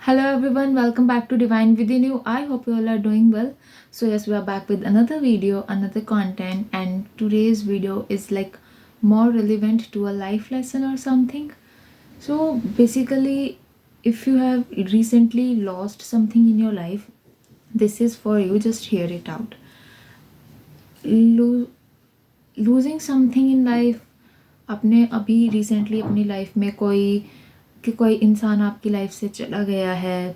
Hello everyone, welcome back to Divine Within You. I hope you all are doing well. So yes, we are back with another video, another content, and today's video is like more relevant to a life lesson or something. So basically, if you have recently lost something in your life, this is for you. Just hear it out. Losing something in life, आपने अभी recently अपनी life में कोई इंसान आपकी life से चला गया है.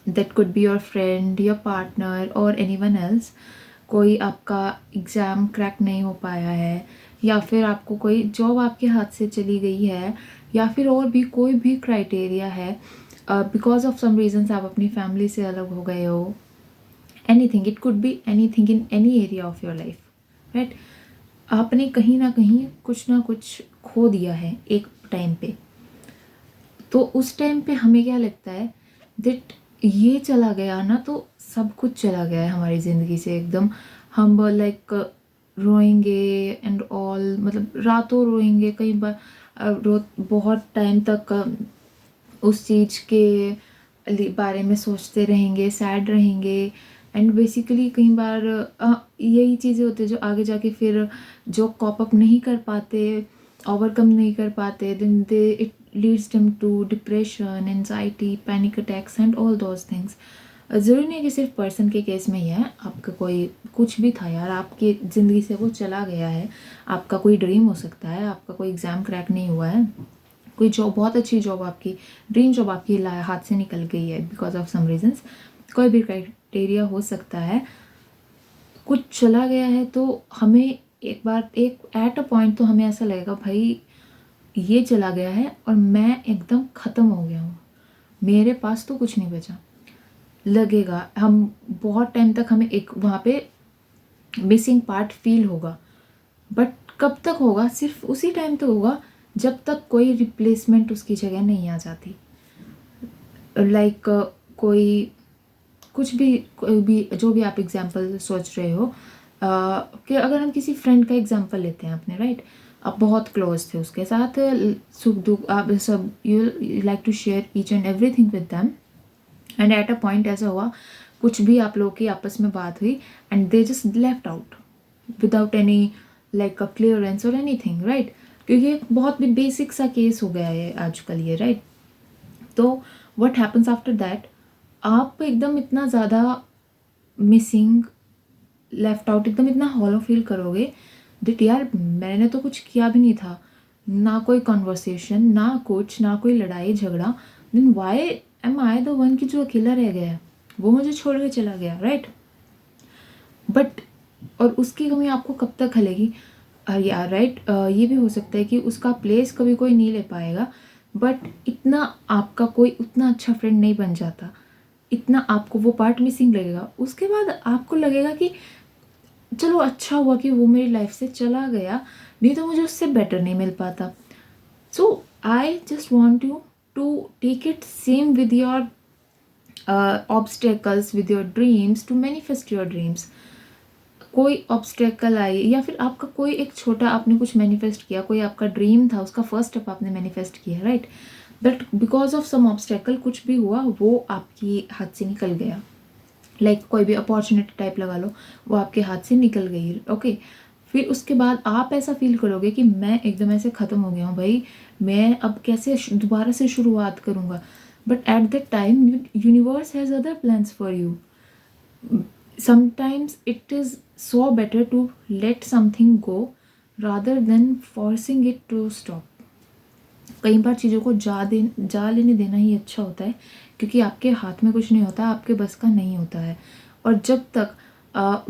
That could be your friend, your partner और एनीवन एल्स. कोई आपका एग्ज़ाम क्रैक नहीं हो पाया है, या फिर आपको कोई जॉब आपके हाथ से चली गई है, या फिर और भी कोई भी क्राइटेरिया है. बिकॉज ऑफ सम रीजन्स आप अपनी फैमिली से अलग हो गए हो. Anything, it could be anything in any area of your life, right. आपने कहीं ना कुछ खो दिया है एक टाइम पे. तो उस टाइम पे हमें क्या लगता है दैट ये चला गया ना तो सब कुछ चला गया है हमारी ज़िंदगी से एकदम. हम लाइक रोएंगे एंड ऑल, मतलब रातों रोएंगे, कई बार बहुत टाइम तक उस चीज़ के बारे में सोचते रहेंगे, सैड रहेंगे. एंड बेसिकली कई बार यही चीज़ें होती है जो आगे जाके फिर जो कॉप अप नहीं कर पाते, ओवरकम नहीं कर पाते, then they it leads them to depression, anxiety, panic attacks and all those things. ज़रूरी नहीं है कि सिर्फ पर्सन के केस में ही है. आपका कोई कुछ भी था यार, आपकी ज़िंदगी से वो चला गया है. आपका कोई ड्रीम हो सकता है, आपका कोई एग्ज़ाम क्रैक नहीं हुआ है, कोई जॉब, बहुत अच्छी जॉब, आपकी ड्रीम जॉब आपकी हाथ से निकल गई है बिकॉज ऑफ सम रीजंस. कोई भी क्राइटेरिया हो सकता है, कुछ चला गया है. तो हमें एक एट अ पॉइंट तो हमें ऐसा लगेगा भाई ये चला गया है और मैं एकदम ख़त्म हो गया हूँ, मेरे पास तो कुछ नहीं बचा. लगेगा हम बहुत टाइम तक हमें एक वहाँ पे मिसिंग पार्ट फील होगा. बट कब तक होगा? सिर्फ उसी टाइम तक होगा जब तक कोई रिप्लेसमेंट उसकी जगह नहीं आ जाती. लाइक कोई भी जो भी आप एग्जांपल सोच रहे हो, कि अगर हम किसी फ्रेंड का एग्जांपल लेते हैं अपने, राइट. आप बहुत क्लोज थे उसके साथ, सुख दुख आप सब, you like to share each and everything with them. And at a point ऐसा हुआ, कुछ भी आप लोगों की आपस में बात हुई and they just left out without any like a clearance और एनीथिंग, राइट. क्योंकि एक बहुत भी बेसिक सा केस हो गया है आजकल ये, राइट. तो व्हाट हैपन्स आफ्टर दैट, आप एकदम इतना ज़्यादा मिसिंग, लेफ्ट आउट, एकदम इतना हॉलो फील करोगे दैट यार मैंने तो कुछ किया भी नहीं था, ना कोई कॉन्वर्सेशन, ना कुछ, ना कोई लड़ाई झगड़ा. Then why am I the one की जो अकेला रह गया है, वो मुझे छोड़ के चला गया, राइट. बट और उसकी कमी आपको कब तक खलेगी यार, राइट. ये भी हो सकता है कि उसका प्लेस कभी कोई नहीं ले पाएगा, बट इतना आपका कोई उतना अच्छा फ्रेंड नहीं बन जाता, इतना आपको वो पार्ट मिसिंग लगेगा. उसके बाद आपको लगेगा कि चलो अच्छा हुआ कि वो मेरी लाइफ से चला गया, नहीं तो मुझे उससे बेटर नहीं मिल पाता. So I just want you to take it same with your obstacles, with your dreams, to manifest your dreams. कोई ऑब्स्टेकल आई या फिर आपका कोई एक छोटा आपने कुछ मैनिफेस्ट किया, कोई आपका ड्रीम था, उसका फर्स्ट स्टेप आपने मैनिफेस्ट किया, right. But because of some obstacle कुछ भी हुआ, वो आपकी हाथ से निकल गया. लाइक कोई भी अपॉर्चुनिटी टाइप लगा लो, वो आपके हाथ से निकल गई, ओके. फिर उसके बाद आप ऐसा फील करोगे कि मैं एकदम ऐसे ख़त्म हो गया हूँ भाई, मैं अब कैसे दोबारा से शुरुआत करूँगा. But at that time universe has other plans for you. sometimes it is so better to let something go rather than forcing it to stop. कई बार चीज़ों को जा लेने देना ही अच्छा होता है, क्योंकि आपके हाथ में कुछ नहीं होता, आपके बस का नहीं होता है. और जब तक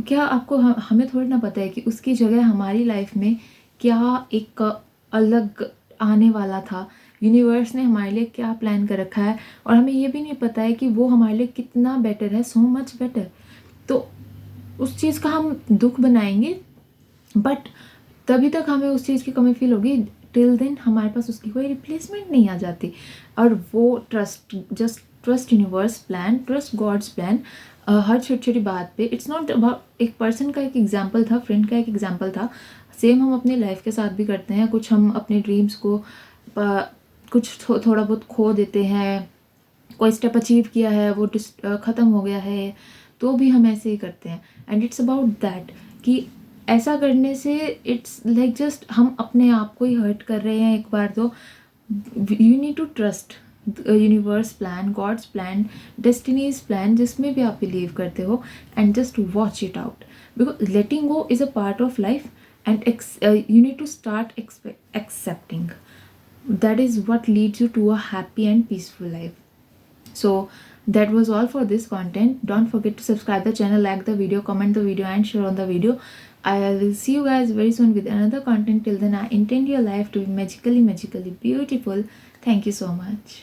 क्या आपको हमें थोड़ी ना पता है कि उसकी जगह हमारी लाइफ में क्या एक अलग आने वाला था, यूनिवर्स ने हमारे लिए क्या प्लान कर रखा है, और हमें ये भी नहीं पता है कि वो हमारे लिए कितना बेटर है, सो मच बेटर. तो उस चीज़ का हम दुख बनाएंगे, बट तभी तक हमें उस चीज़ की कमी फील होगी टिल देन हमारे पास उसकी कोई रिप्लेसमेंट नहीं आ जाती. और वो just trust universe plan, trust God's plan. हर छोटी छोटी बात पे, इट्स नॉट अबाउट एक पर्सन का एक एग्जाम्पल था, फ्रेंड का एक एग्जाम्पल था. सेम हम अपनी लाइफ के साथ भी करते हैं. कुछ हम अपने ड्रीम्स को कुछ थोड़ा बहुत खो देते हैं, कोई स्टेप अचीव किया है, वो ख़त्म हो गया है, तो भी हम ऐसे ही करते हैं। एंड इट्स अबाउट दैट कि ऐसा करने से इट्स लाइक जस्ट हम अपने आप को ही हर्ट कर रहे हैं एक बार। तो you need to trust universe plan, god's plan, destiny's plan, जिसमें भी आप बिलीव करते हो, and just watch it out, because letting go is a part of life, and you need to start accepting. That is what leads you to a happy and peaceful life. So that was all for this content. Don't forget to subscribe the channel, like the video, comment the video, and share on the video. I will see you guys very soon with another content. Till then, I intend your life to be magically beautiful. Thank you so much.